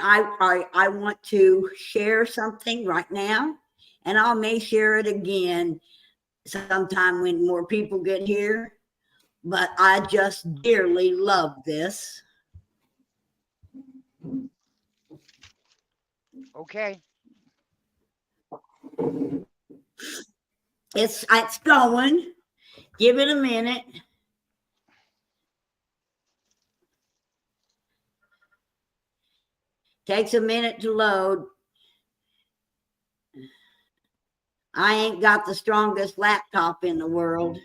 I want to share something right now, and I may share it again sometime when more people get here. But I just dearly love this. Okay. It's going. Give it a minute. Takes a minute to load. I ain't got the strongest laptop in the world.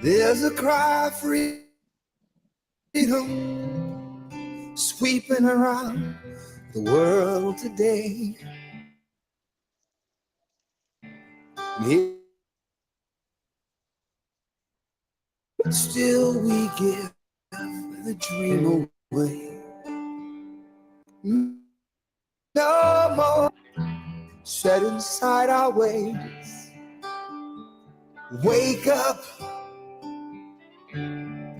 There's a cry for freedom sweeping around the world today. And still we give the dream away. No more set inside our ways. Wake up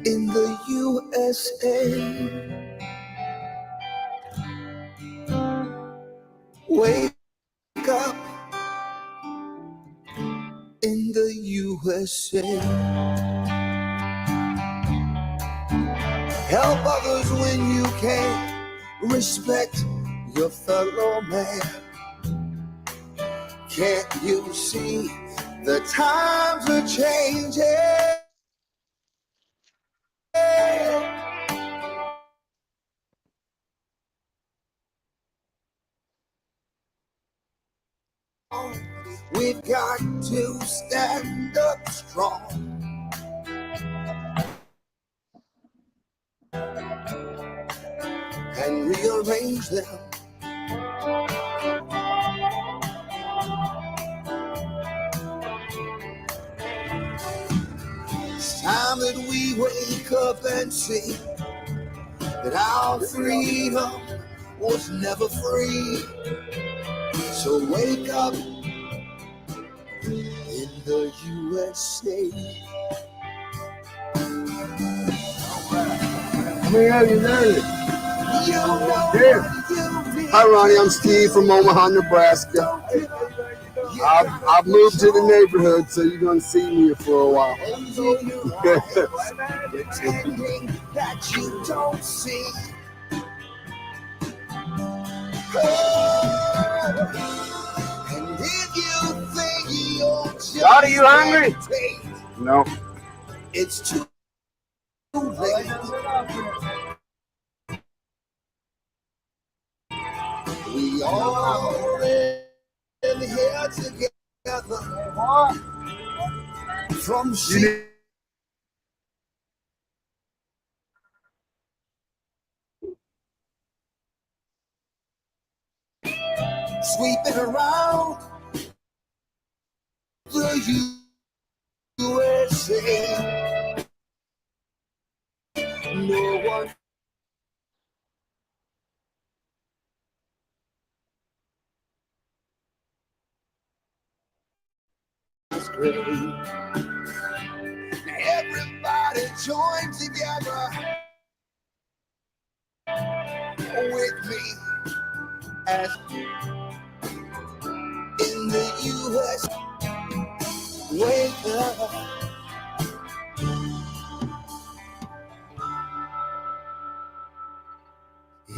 in the USA. Wake up in the USA. Help others when you can. Respect your fellow man. Can't you see the times are changing? We've got to stand up strong and rearrange them. It's time that we wake up and see that our freedom was never free. So wake up in the USA. Hi, Ronnie. I'm Steve from Omaha, Nebraska. I've moved to the neighborhood, so you're going to see me for a while. Pretending that you don't see. And if you think you're just God, are you hungry? No. It's too late. We all live here together. From sheep. Sweeping around the USA. No one is great. Everybody join together with me as in the US. Wake up.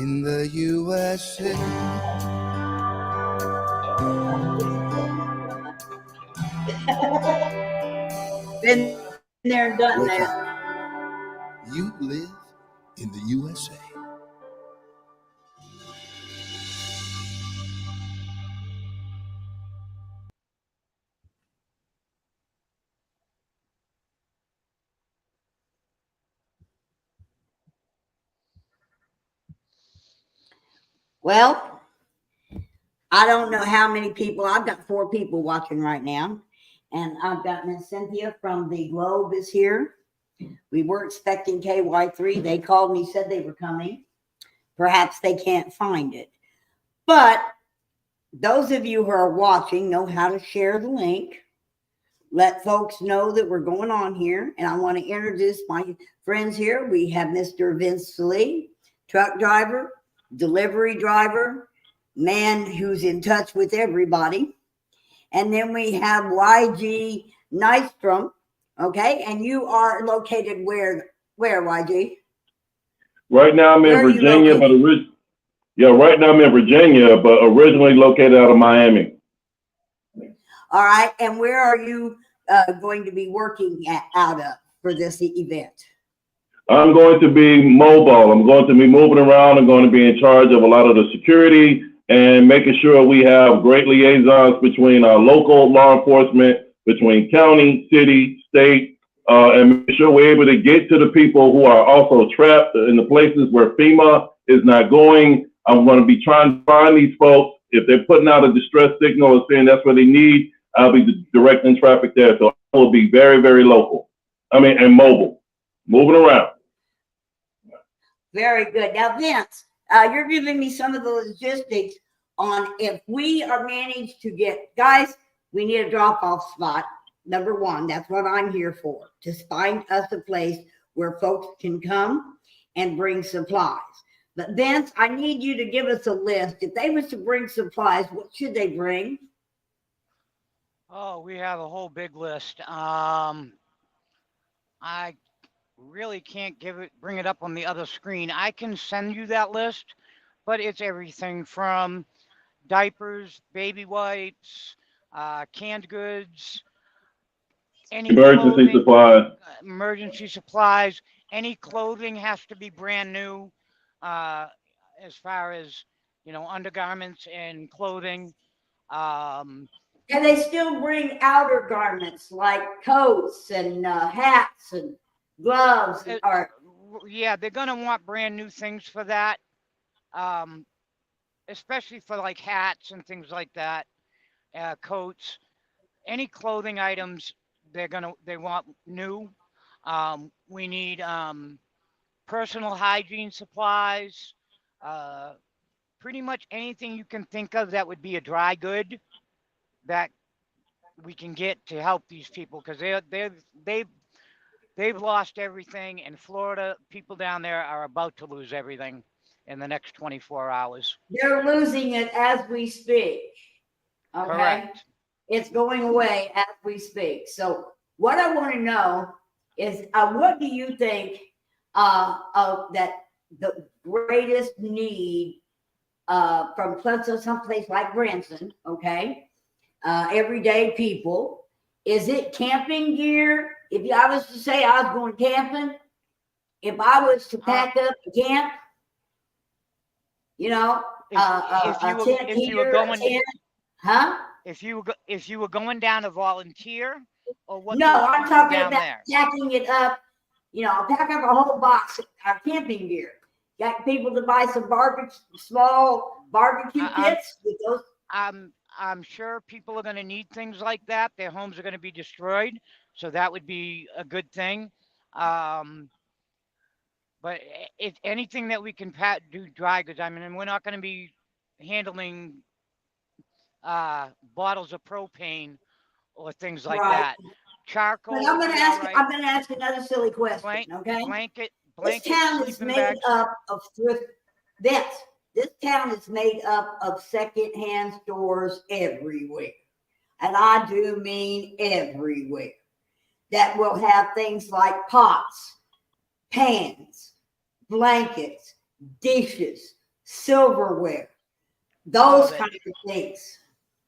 In the USA. Been there and done that. You live in the USA. Well, I don't know how many people. I've got 4 people watching right now. And I've got Miss Cynthia from the Globe is here. We were expecting KY3. They called me, said they were coming. Perhaps they can't find it. But those of you who are watching know how to share the link. Let folks know that we're going on here. And I want to introduce my friends here. We have Mr. Vince Lee, truck driver, delivery driver, man who's in touch with everybody. And then we have YG Nystrom. Okay. And you are located where YG? Right now I'm in Virginia, but right now I'm in Virginia, but originally located out of Miami. All right. And where are you going to be working out of for this event? I'm going to be mobile. I'm going to be moving around. I'm going to be in charge of a lot of the security and making sure we have great liaisons between our local law enforcement, between county, city, state, and make sure we're able to get to the people who are also trapped in the places where FEMA is not going. I'm going to be trying to find these folks. If they're putting out a distress signal or saying that's what they need, I'll be directing traffic there. So I will be very, very local. And mobile, moving around. Very good. Now, Vince, you're giving me some of the logistics on if we are managed to get, guys, we need a drop-off spot. Number one, that's what I'm here for, to find us a place where folks can come and bring supplies. But Vince, I need you to give us a list. If they was to bring supplies, what should they bring? Oh, we have a whole big list. I really can't bring it up on the other screen. I can send you that list, but it's everything from diapers, baby wipes, canned goods, any emergency supplies. Emergency supplies. Any clothing has to be brand new, as far as undergarments and clothing. Can they still bring outer garments like coats and hats and gloves? Yeah, they're gonna want brand new things for that, especially for like hats and things like that, coats, any clothing items. They want new. We need personal hygiene supplies, pretty much anything you can think of that would be a dry good that we can get to help these people, because they've lost everything, and Florida people down there are about to lose everything in the next 24 hours. They're losing it as we speak. Okay. Correct. It's going away as we speak. So what I want to know is what do you think of that the greatest need from someplace like Branson, okay? Everyday people. Is it camping gear? If I was to say I was going camping, if I was to pack up a camp, if you were going down to volunteer, or what? No, I'm talking about packing it up. I'll pack up a whole box of camping gear. Got people to buy some small barbecue kits with those. I'm sure people are going to need things like that. Their homes are going to be destroyed, so that would be a good thing. But if anything that we can do dry goods, we're not going to be handling bottles of propane or things like that. Charcoal. But I'm going to ask another silly question. Blanket. This town is made up of thrift. This town is made up of secondhand stores everywhere. And I do mean everywhere. That will have things like pots, pans, blankets, dishes, silverware, those kinds of things.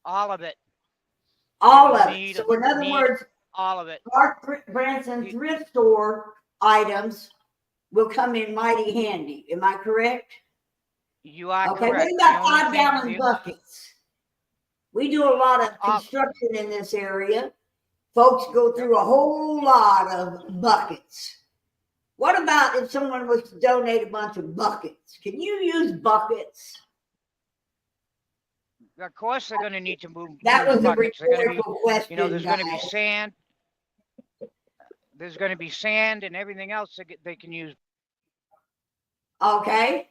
All of it. All of it. So in other words, all of it. Our Branson thrift store items will come in mighty handy. Am I correct? You are okay, correct. We got 5-gallon buckets. We do a lot of construction in this area. Folks go through a whole lot of buckets. What about if someone was to donate a bunch of buckets? Can you use buckets? Of course, they're going to need to move. That was buckets. a rhetorical question. There's going to be sand. there's going to be sand and everything else that they can use. Okay.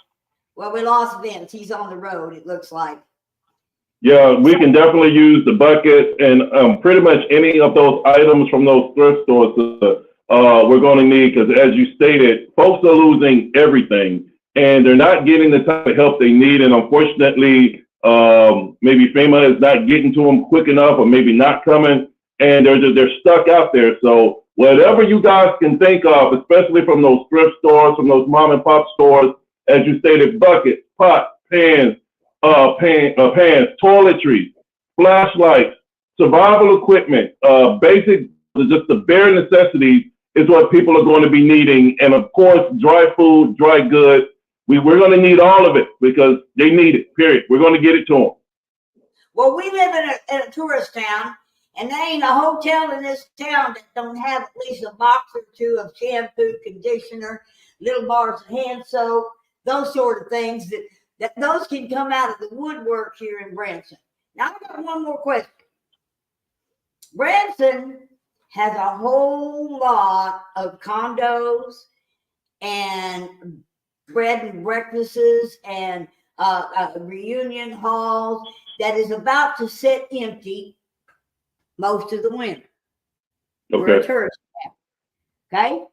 Well, we lost Vince. He's on the road, it looks like. Yeah, we can definitely use the bucket and pretty much any of those items from those thrift stores we're going to need, because as you stated, folks are losing everything and they're not getting the type of help they need. And unfortunately, maybe FEMA is not getting to them quick enough, or maybe not coming, and they're stuck out there. So whatever you guys can think of, especially from those thrift stores, from those mom and pop stores, as you stated, buckets, pots, pans, toiletries, flashlights, survival equipment, basic, just the bare necessities is what people are going to be needing. And of course, dry food, dry goods. We're going to need all of it because they need it, period. We're going to get it to them. Well, we live in a tourist town, and there ain't a hotel in this town that don't have at least a box or two of shampoo, conditioner, little bars of hand soap, those sort of things that those can come out of the woodwork here in Branson. Now, I've got one more question. Branson has a whole lot of condos and bread and breakfasts and reunion halls that is about to sit empty most of the winter. We're a tourist town. Okay?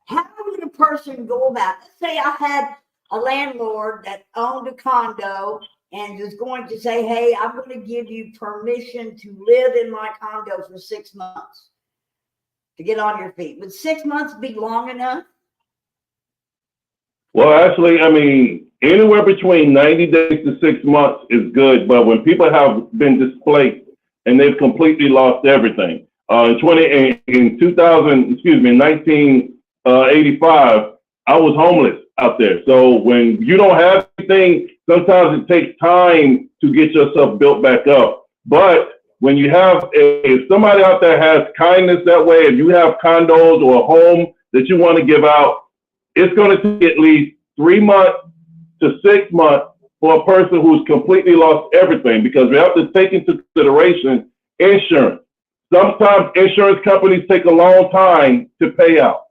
How would a person go about it? Let's say I had a landlord that owned a condo and was going to say, hey, I'm going to give you permission to live in my condo for 6 months to get on your feet. Would 6 months be long enough? Well, actually, I mean, anywhere between 90 days to 6 months is good. But when people have been displaced and they've completely lost everything, in 1985, I was homeless out there. So when you don't have anything, sometimes it takes time to get yourself built back up. But when you have, if somebody out there has kindness that way, if you have condos or a home that you want to give out, it's going to take at least 3 months to 6 months for a person who's completely lost everything, because we have to take into consideration insurance. Sometimes insurance companies take a long time to pay out.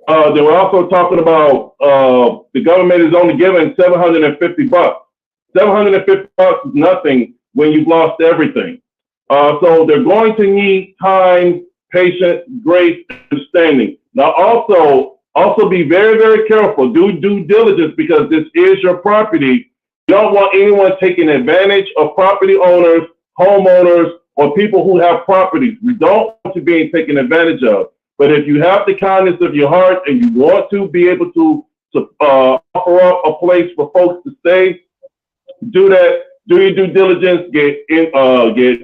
They were also talking about the government is only giving $750. $750 is nothing when you've lost everything. So they're going to need time, patience, grace, understanding. Now also be very, very careful. Do due diligence, because this is your property. You don't want anyone taking advantage of property owners, homeowners, or people who have properties. We don't want to be taken advantage of. But if you have the kindness of your heart and you want to be able to offer up a place for folks to stay, do that. Do your due diligence. Get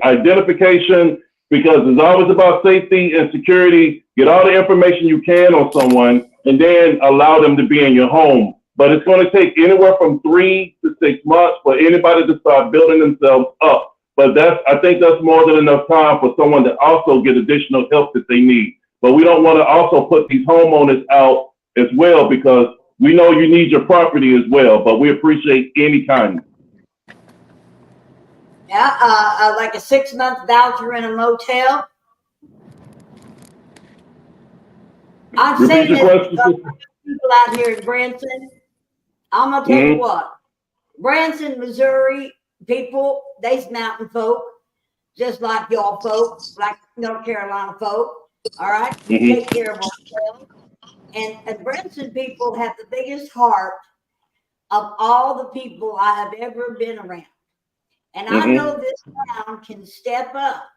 identification, because it's always about safety and security. Get all the information you can on someone, and then allow them to be in your home. But it's going to take anywhere from 3 to 6 months for anybody to start building themselves up. But I think that's more than enough time for someone to also get additional help that they need. But we don't want to also put these homeowners out as well, because we know you need your property as well, but we appreciate any kindness. Yeah, like a 6 month voucher in a motel. I've seen this people out here in Branson. I'm gonna tell you what, Branson, Missouri people, they's mountain folk, just like y'all folks, like North Carolina folk. All right, take care of ourselves. And Branson people have the biggest heart of all the people I have ever been around. And I know this town can step up.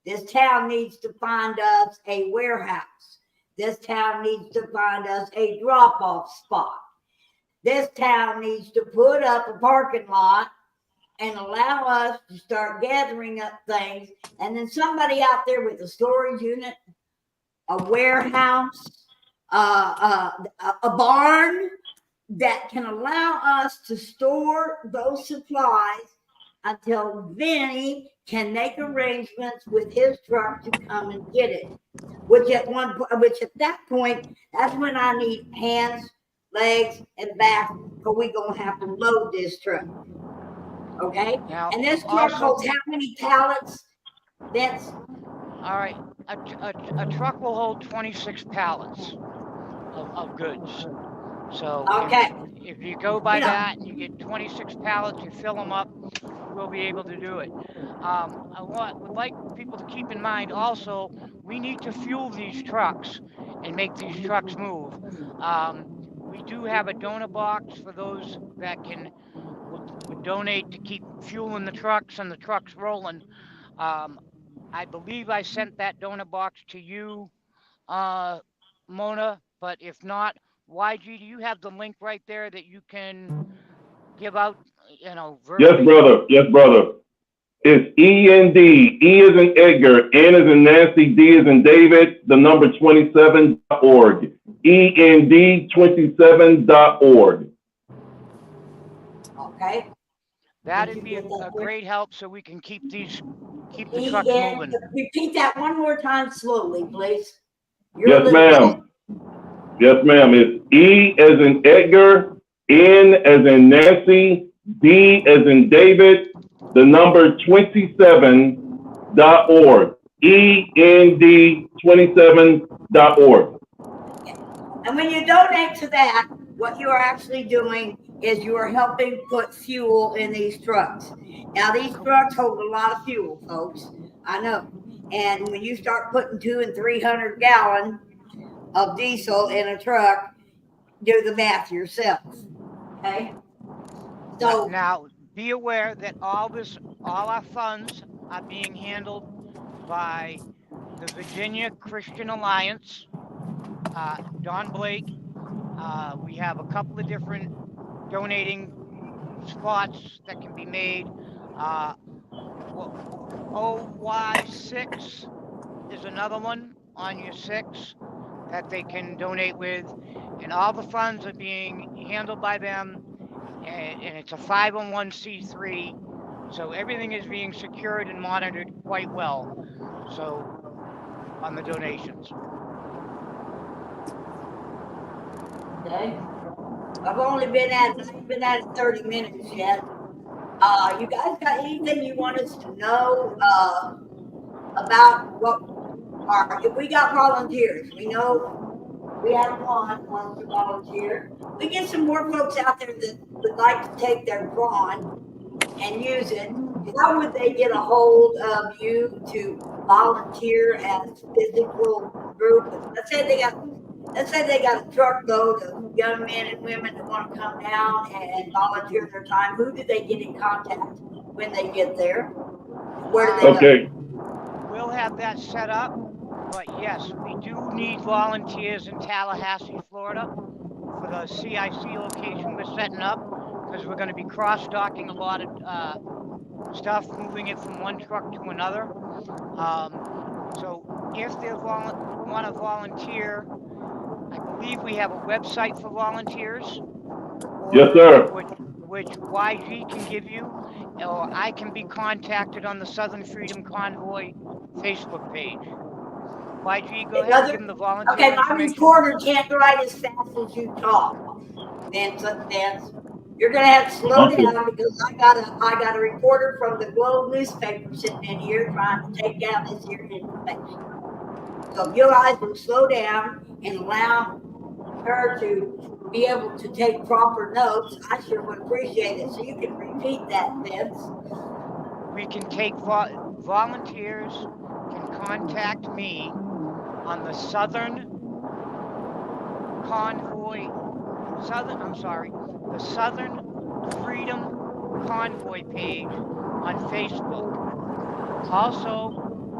This town needs to find us a warehouse. This town needs to find us a drop-off spot. This town needs to put up a parking lot and allow us to start gathering up things. And then somebody out there with a storage unit, a warehouse, a barn that can allow us to store those supplies until Vinny can make arrangements with his truck to come and get it. Which at that point, that's when I need hands, legs, and back, because we're gonna have to load this truck. Okay? Now, And this truck also, holds how many pallets? That's all right. a truck will hold 26 pallets of goods. So Okay. if you go by You know. that and you get 26 pallets, you fill them up, we'll be able to do it. Would like people to keep in mind also, we need to fuel these trucks and make these trucks move. We do have a donor box for those that would donate to keep fueling the trucks and the trucks rolling. I believe I sent that donor box to you, Mona, but if not, YG, do you have the link right there that you can give out, Yes, verbally? brother. Yes, brother. It's END. E is in Edgar. N is in Nancy. D is in David. The number 27.org. END27.org. Okay. That'd Did be you get that a there? great help so we can keep the trucks moving. Repeat that one more time slowly, please. Yes, ma'am. Yes, ma'am. It's E as in Edgar, N as in Nancy, D as in David, the number 27.org. END27.org. And when you donate to that, what you are actually doing is you are helping put fuel in these trucks. Now, these trucks hold a lot of fuel, folks. I know. And when you start putting 200 and 300 gallon of diesel in a truck, do the math yourself. Okay. So Now, be aware that all our funds are being handled by the Virginia Christian Alliance, Don Blake. We have a couple of different donating spots that can be made. OY6 is another one on your 6 that they can donate with, and all the funds are being handled by them, and it's a 501c3, so everything is being secured and monitored quite well. So on the donations. okay. I've only been at it 30 minutes yet. You guys got anything you want us to know about what if we got volunteers? We know we have one wants to volunteer. We get some more folks out there that would like to take their brawn and use it. How would they get a hold of you to volunteer as physical group? Let's say they got a truckload of young men and women that want to come down and volunteer their time. Who do they get in contact when they get there? Where do they Okay. go? We'll have that set up, but yes, we do need volunteers in Tallahassee, Florida for the CIC location we're setting up, because we're going to be cross-docking a lot of stuff, moving it from one truck to another. So if they want to volunteer, I believe we have a website for volunteers. Yes, sir. Which YG can give you, or I can be contacted on the Southern Freedom Convoy Facebook page. YG, go ahead and give them the volunteer Okay, my information. recorder can't write as fast as you talk. Vance, you're gonna have to slow down because I got a reporter from the Globe newspaper sitting in here trying to take down this here information. So if you guys will slow down and allow her to be able to take proper notes, I sure would appreciate it. So you can repeat that, Vince. We can take volunteers can contact me on the Southern Freedom Convoy page on Facebook. Also,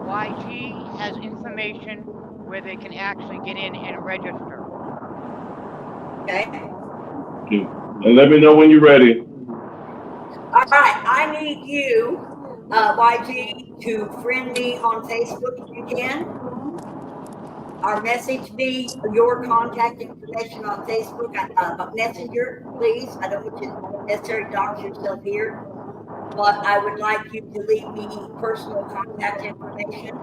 YG has information where they can actually get in and register. Okay. And let me know when you're ready. All right, I need you, YG, to friend me on Facebook if you can. Or message me your contact information on Facebook, Messenger, please. I don't want you to necessarily dox yourself here, but I would like you to leave me personal contact information,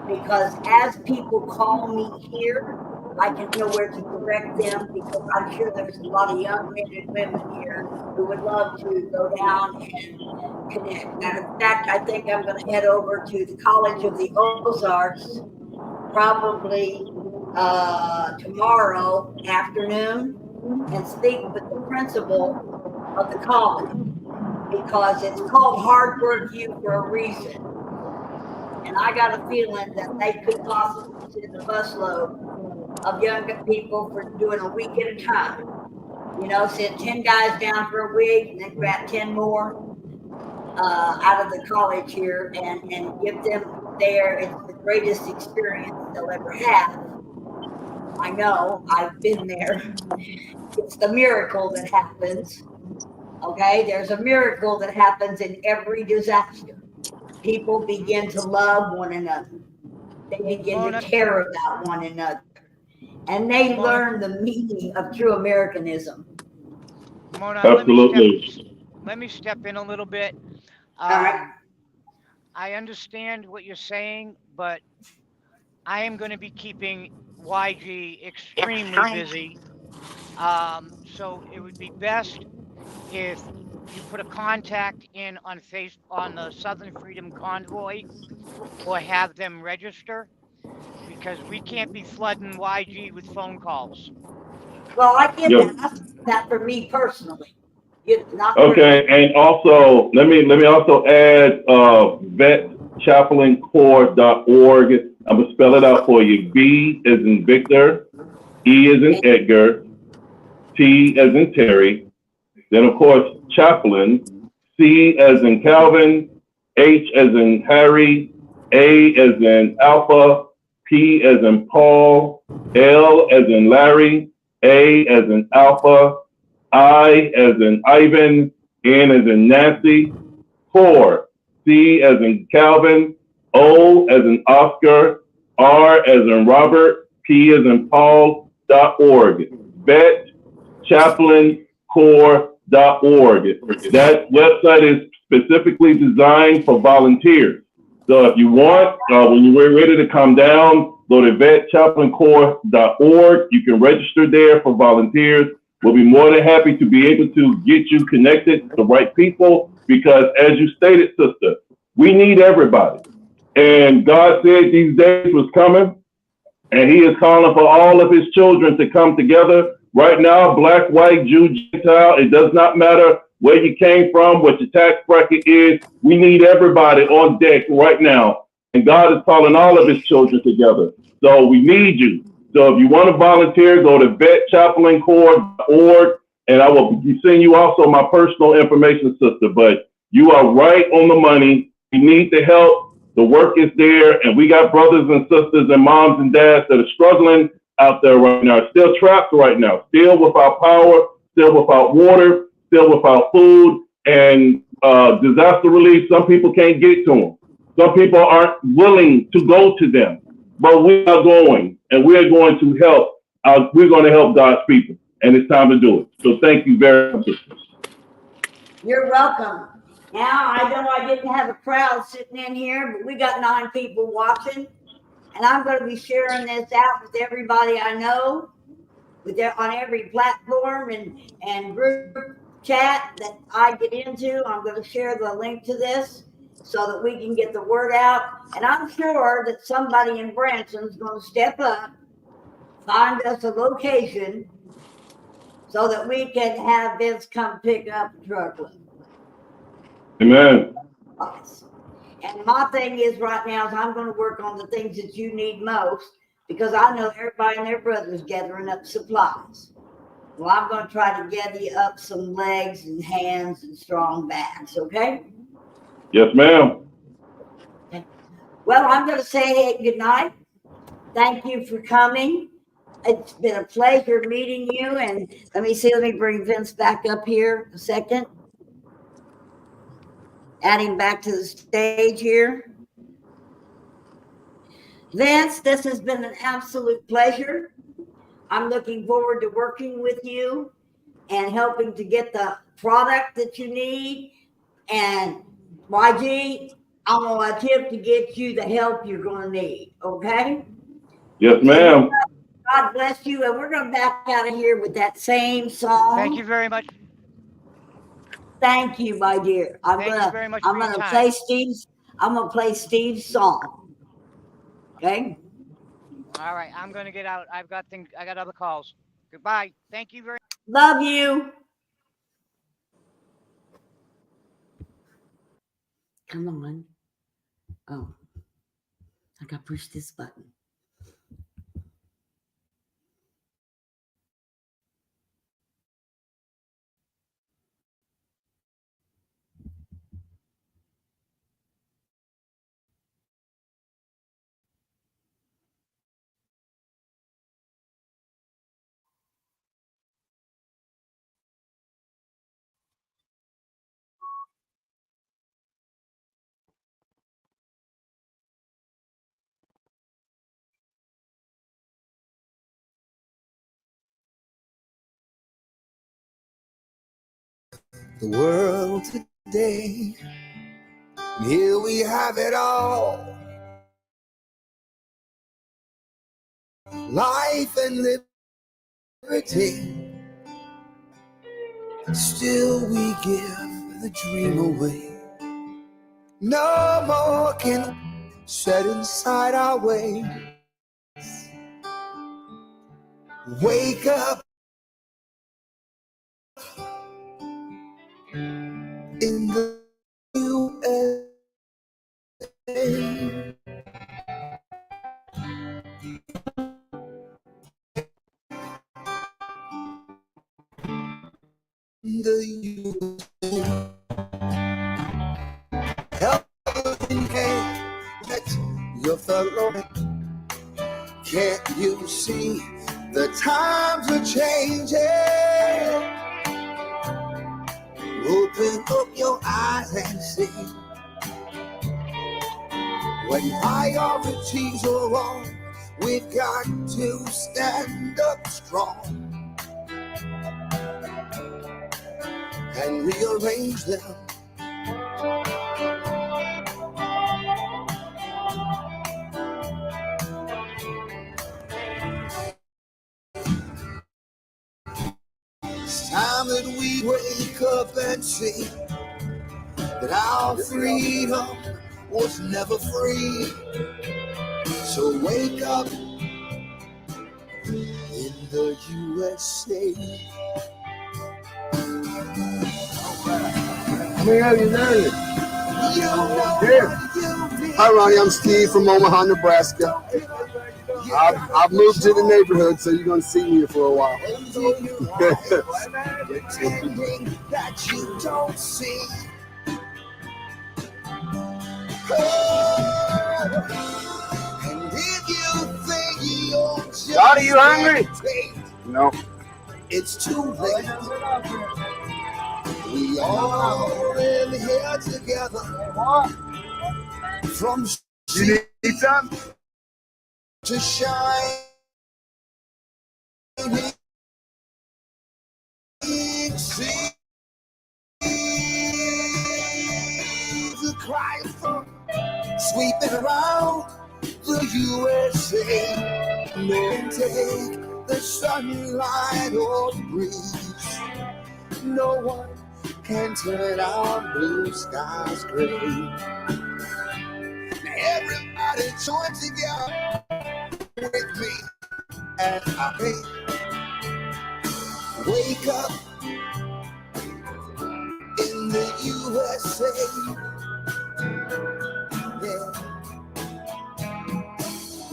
because as people call me here, I can know where to direct them, because I'm sure there's a lot of young men and women here who would love to go down and connect. And in fact, I think I'm going to head over to the College of the Ozarks probably tomorrow afternoon and speak with the principal of the college because it's called Hard Work U for a reason. And I got a feeling that they could possibly send a busload of young people for doing a week at a time. You know, send 10 guys down for a week and then grab 10 more out of the college here and give them there. It's the greatest experience they'll ever have. I know, I've been there. It's the miracle that happens. Okay, there's a miracle that happens in every disaster. People begin to love one another. They begin to Mona, care about one another. And they Mona, learn the meaning of true Americanism. Mona, Absolutely. let me step in a little bit. All right. I understand what you're saying, but I am going to be keeping YG extremely busy. So it would be best if you put a contact in on the Southern Freedom Convoy or have them register because we can't be flooding YG with phone calls. Well, I get Yep. that. That for me personally. Not Okay, and also let me also add vetchaplaincorps.org. I'm gonna spell it out for you. B as in Victor, E as in Edgar, T as in Terry. Then of course chaplain, C as in Calvin, H as in Harry, A as in Alpha, P as in Paul, L as in Larry, A as in Alpha, I as in Ivan, N as in Nancy, 4, C as in Calvin, O as in Oscar, R as in Robert, P as in Paul.org. VetChaplainCorps.org. That website is specifically designed for volunteers. So if you want, when you're ready to come down, go to vetchaplaincorps.org. You can register there for volunteers. We'll be more than happy to be able to get you connected to the right people because, as you stated, sister, we need everybody. And God said these days was coming, and He is calling for all of His children to come together. Right now, black, white, Jew, Gentile, it does not matter where you came from, what your tax bracket is. We need everybody on deck right now. And God is calling all of His children together. So we need you. So if you want to volunteer, go to vetchaplaincorps.org, and I will send you also my personal information, sister. But you are right on the money. We need the help. The work is there, and we got brothers and sisters and moms and dads that are struggling out there right now, still trapped right now, still without power, still without water, still without food, and disaster relief. Some people can't get to them. Some people aren't willing to go to them. But we are going, and we are going to help. We're going to help God's people, and it's time to do it. So thank you very much. You're welcome. Now, I know I didn't have a crowd sitting in here, but we got 9 people watching, and I'm going to be sharing this out with everybody I know, on every platform and group chat that I get into. I'm going to share the link to this so that we can get the word out. And I'm sure that somebody in Branson's going to step up, find us a location so that we can have Vince come pick up a truckload. Amen. And my thing is right now is I'm going to work on the things that you need most because I know everybody and their brother's gathering up supplies. Well, I'm going to try to gather you up some legs and hands and strong backs, okay? Yes, ma'am. Well, I'm going to say good night. Thank you for coming. It's been a pleasure meeting you. And let me bring Vince back up here a second. Add him back to the stage here. Vince, this has been an absolute pleasure. I'm looking forward to working with you and helping to get the product that you need. And YG, I'm going to attempt to get you the help you're going to need, okay? Yes, ma'am. God bless you. And we're going to back out of here with that same song. Thank you very much. Thank you, my dear. I'm gonna play Steve's song. Okay. All right, I'm gonna get out. I got other calls. Goodbye. Thank you very. Love you. Come on. Oh, I got to push this button. The world today, here we have it all. Life and liberty. Still we give the dream away. No more can set inside our way. Wake up in the USA. The USA. Help in hand that your fellow. Can't you see the times are changing? Open up your eyes and see. When priorities are wrong, we've got to stand up strong and rearrange them. It's time that we wake up and see that our freedom was never free. So wake up in the USA. How many have you married? You know Here. what you did. Hi, Ronnie. I'm Steve from Omaha, Nebraska. I've moved to the neighborhood, so you're going to see me here for a while. Pretending that you don't see. And if you think you're just Dottie, you hungry? late, No. it's too late. We all in here together. From You need some? to shine. See the cry from sweeping around the USA. No take the sunlight or the breeze. No one can turn our blue skies gray. Now everybody join together with me and I wake up in the USA. Yeah.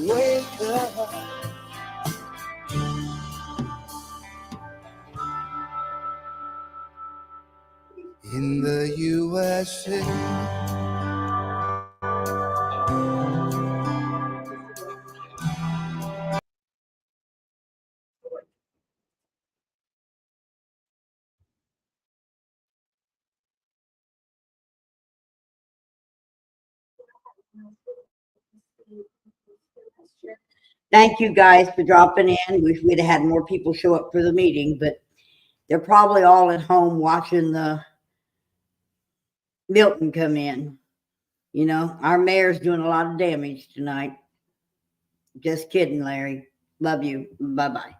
Wake up. In the USA. Thank you guys for dropping in. Wish we'd have had more people show up for the meeting, but they're probably all at home watching the Milton come in. You know, our mayor's doing a lot of damage tonight. Just kidding, Larry. Love you. Bye-bye.